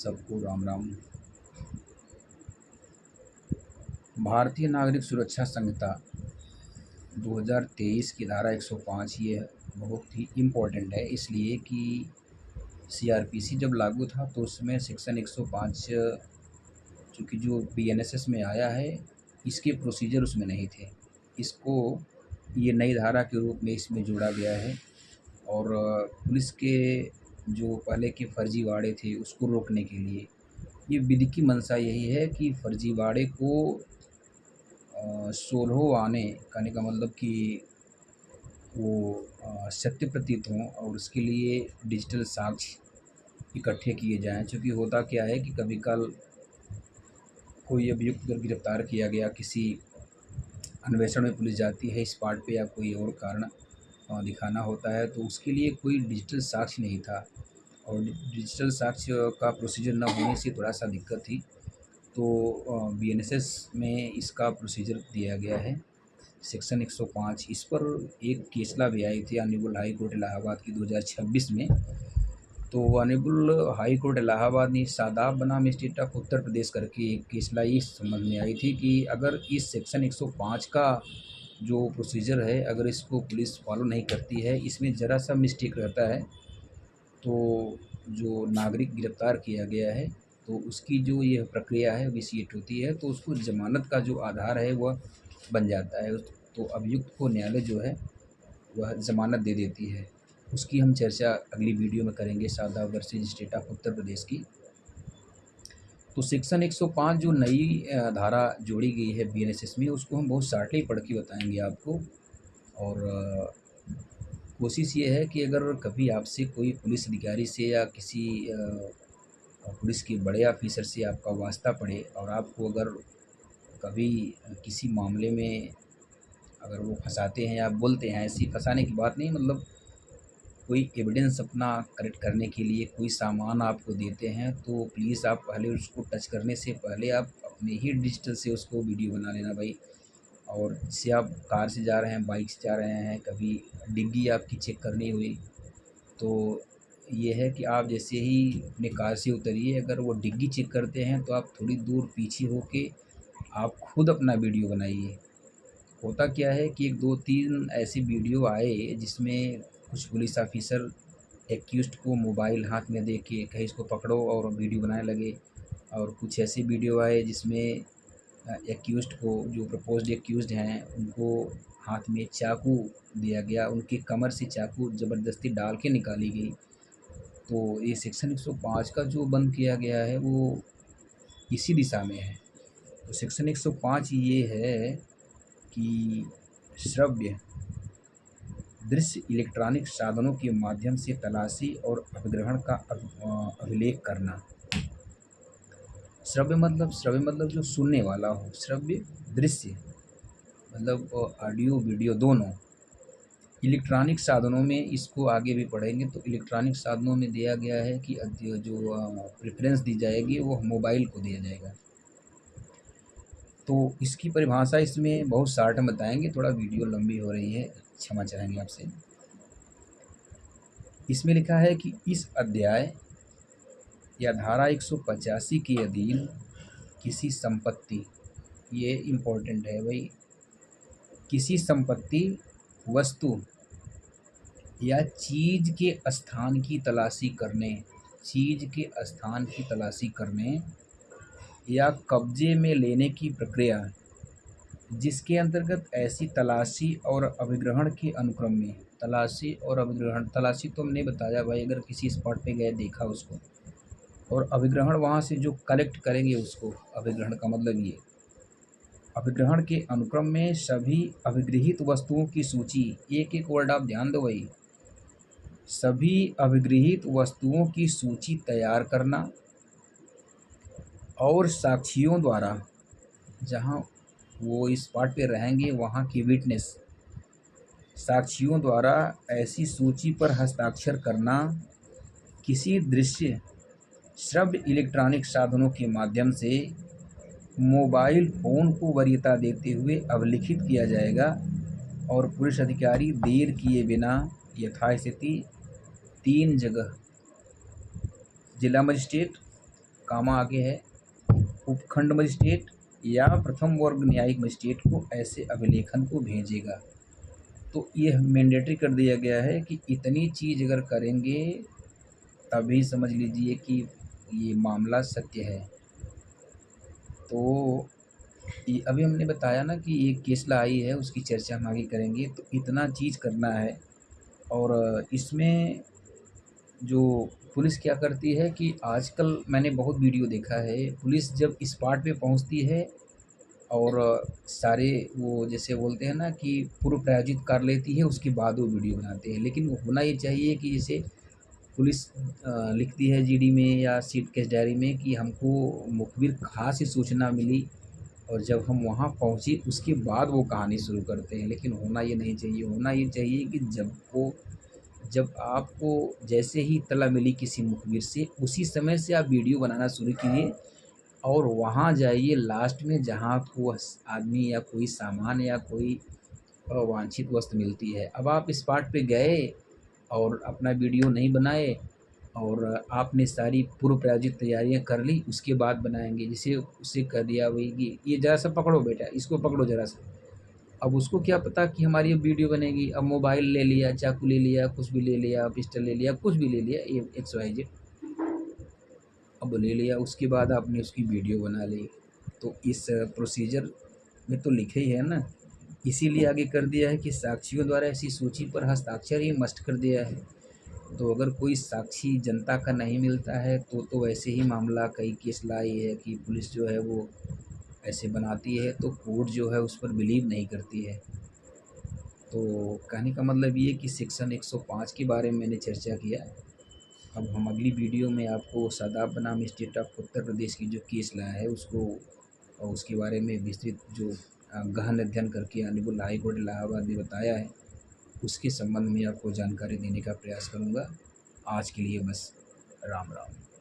सबको राम राम। भारतीय नागरिक सुरक्षा संहिता 2023 की धारा 105 ये बहुत ही इम्पोर्टेंट है, इसलिए कि सीआरपीसी जब लागू था तो उसमें सेक्शन 105 चूँकि जो बीएनएसएस में आया है, इसके प्रोसीजर उसमें नहीं थे। इसको ये नई धारा के रूप में इसमें जोड़ा गया है और पुलिस के जो पहले के फर्जीवाड़े थे उसको रोकने के लिए ये विधि की मंशा यही है कि फर्जीवाड़े को सोलह आने कहने का मतलब कि वो सत्य प्रतीत हों और उसके लिए डिजिटल साक्ष्य इकट्ठे किए जाएं। क्योंकि होता क्या है कि कभी कल कोई अभियुक्त अगर गिरफ्तार किया गया, किसी अन्वेषण में पुलिस जाती है इस पार्ट पे या कोई और कारण दिखाना होता है, तो उसके लिए कोई डिजिटल साक्ष्य नहीं था और डिजिटल साक्ष्य का प्रोसीजर न होने से थोड़ा सा दिक्कत थी। तो बीएनएसएस में इसका प्रोसीजर दिया गया है सेक्शन 105। इस पर एक केसला भी आई थी ऑनरेबल हाई कोर्ट इलाहाबाद की 2026 में। तो ऑनरेबल हाई कोर्ट इलाहाबाद ने शादाब बनाम स्टेट ऑफ उत्तर प्रदेश करके एक केसला इस समझ में आई थी कि अगर इस सेक्शन 105 का जो प्रोसीजर है, अगर इसको पुलिस फॉलो नहीं करती है, इसमें ज़रा सा मिस्टेक रहता है, तो जो नागरिक गिरफ्तार किया गया है तो उसकी जो यह प्रक्रिया है विसिएट होती है, तो उसको ज़मानत का जो आधार है वह बन जाता है। तो अभियुक्त को न्यायालय जो है वह ज़मानत दे देती है। उसकी हम चर्चा अगली वीडियो में करेंगे, Shadab versus state of Uttar Pradesh की। तो सेक्शन 105 जो नई धारा जोड़ी गई है बीएनएसएस में, उसको हम बहुत शार्टली पढ़ के बताएंगे आपको। और कोशिश ये है कि अगर कभी आपसे कोई पुलिस अधिकारी से या किसी पुलिस के बड़े ऑफिसर से आपका वास्ता पड़े और आपको अगर कभी किसी मामले में अगर वो फंसाते हैं या बोलते हैं, ऐसी फंसाने की बात नहीं, मतलब कोई एविडेंस अपना कलेक्ट करने के लिए कोई सामान आपको देते हैं, तो प्लीज़ आप पहले उसको टच करने से पहले आप अपने ही डिजिटल से उसको वीडियो बना लेना भाई। और जैसे आप कार से जा रहे हैं, बाइक से जा रहे हैं, कभी डिग्गी आपकी चेक करनी हुई, तो ये है कि आप जैसे ही अपने कार से उतरिए, अगर वो डिग्गी चेक करते हैं तो आप थोड़ी दूर पीछे होके आप खुद अपना वीडियो बनाइए। होता क्या है कि 1-2-3 ऐसे वीडियो आए जिसमें कुछ पुलिस ऑफिसर एक्यूज़्ड को मोबाइल हाथ में दे के कहे इसको पकड़ो और वीडियो बनाने लगे। और कुछ ऐसे वीडियो आए जिसमें एक्यूज़्ड को, जो प्रपोज्ड एक्यूज़्ड हैं, उनको हाथ में चाकू दिया गया, उनकी कमर से चाकू ज़बरदस्ती डाल के निकाली गई। तो ये सेक्शन 105 का जो बंद किया गया है वो इसी दिशा में है। तो सेक्शन 105 ये है कि श्रव्य दृश्य इलेक्ट्रॉनिक साधनों के माध्यम से तलाशी और अभिग्रहण का अभिलेख करना। श्रव्य मतलब जो सुनने वाला हो, श्रव्य दृश्य मतलब ऑडियो वीडियो दोनों। इलेक्ट्रॉनिक साधनों में इसको आगे भी पढ़ेंगे, तो इलेक्ट्रॉनिक साधनों में दिया गया है कि जो प्रेफरेंस दी जाएगी वो मोबाइल को दिया जाएगा। तो इसकी परिभाषा इसमें बहुत शार्ट में बताएंगे, थोड़ा वीडियो लंबी हो रही है, क्षमा चाहेंगे आपसे। इसमें लिखा है कि इस अध्याय या धारा 185 के अधीन किसी संपत्ति, ये इम्पोर्टेंट है भाई, किसी संपत्ति, वस्तु या चीज़ के स्थान की तलाशी करने, चीज़ के स्थान की तलाशी करने या कब्जे में लेने की प्रक्रिया जिसके अंतर्गत ऐसी तलाशी और अभिग्रहण के अनुक्रम में, तलाशी और अभिग्रहण, तलाशी तो हमने बताया भाई, अगर किसी स्पॉट पे गए देखा उसको, और अभिग्रहण वहाँ से जो कलेक्ट करेंगे उसको, अभिग्रहण का मतलब ये, अभिग्रहण के अनुक्रम में सभी अभिगृहित वस्तुओं की सूची, एक एक वर्ड आप ध्यान दो भाई, सभी अभिगृहित वस्तुओं की सूची तैयार करना और साक्षियों द्वारा, जहाँ वो इस स्पॉट पे रहेंगे वहाँ की विटनेस, साक्षियों द्वारा ऐसी सूची पर हस्ताक्षर करना, किसी दृश्य श्रव्य इलेक्ट्रॉनिक साधनों के माध्यम से मोबाइल फ़ोन को वरीयता देते हुए अभिलिखित किया जाएगा और पुलिस अधिकारी देर किए बिना यथास्थिति 3 जगह, जिला मजिस्ट्रेट, कामा आगे है उपखंड मजिस्ट्रेट या प्रथम वर्ग न्यायिक मजिस्ट्रेट को ऐसे अभिलेखन को भेजेगा। तो ये मैंडेटरी कर दिया गया है कि इतनी चीज़ अगर करेंगे तभी समझ लीजिए कि ये मामला सत्य है। तो ये अभी हमने बताया ना कि एक केसला आई है, उसकी चर्चा हम आगे करेंगे। तो इतना चीज़ करना है और इसमें जो पुलिस क्या करती है कि आजकल मैंने बहुत वीडियो देखा है, पुलिस जब स्पॉट पे पहुंचती है और सारे वो जैसे बोलते हैं ना कि पूर्व प्रायोजित कर लेती है, उसके बाद वो वीडियो बनाते हैं। लेकिन वो होना ये चाहिए कि जैसे पुलिस लिखती है जीडी में या सीट केस डायरी में कि हमको मुखबिर खास ही सूचना मिली और जब हम वहाँ पहुँचे उसके बाद वो कहानी शुरू करते हैं। लेकिन होना ये नहीं चाहिए, होना ये चाहिए कि जब आपको जैसे ही इत्तला मिली किसी मुखबिर से, उसी समय से आप वीडियो बनाना शुरू कीजिए और वहाँ जाइए लास्ट में जहाँ आपको आदमी या कोई सामान या कोई अवांछित वस्तु मिलती है। अब आप स्पॉट पे गए और अपना वीडियो नहीं बनाए और आपने सारी पूर्व प्रायोजित तैयारियां कर ली, उसके बाद बनाएंगे। जैसे उससे कह दिया वही कि ये ज़रा सा पकड़ो बेटा, इसको पकड़ो ज़रा सा। अब उसको क्या पता कि हमारी अब वीडियो बनेगी। अब मोबाइल ले लिया, चाकू ले लिया, कुछ भी ले लिया, पिस्टल ले लिया, कुछ भी ले लिया, ये एक्स वाई जेड अब ले लिया, उसके बाद आपने उसकी वीडियो बना ली। तो इस प्रोसीजर में तो लिखे ही है ना, इसीलिए आगे कर दिया है कि साक्षियों द्वारा ऐसी सूची पर हस्ताक्षर ही मस्ट कर दिया है। तो अगर कोई साक्षी जनता का नहीं मिलता है तो वैसे ही मामला कई केस लाई है कि पुलिस जो है वो ऐसे बनाती है तो कोर्ट जो है उस पर बिलीव नहीं करती है। तो कहने का मतलब ये कि सेक्शन 105 के बारे में मैंने चर्चा किया। अब हम अगली वीडियो में आपको शादाब बनाम स्टेट ऑफ उत्तर प्रदेश की जो केस लाया है उसको और उसके बारे में विस्तृत जो गहन अध्ययन करके ऑनरेबल हाई कोर्ट इलाहाबाद ने बताया है उसके संबंध में आपको जानकारी देने का प्रयास करूँगा। आज के लिए बस राम राम।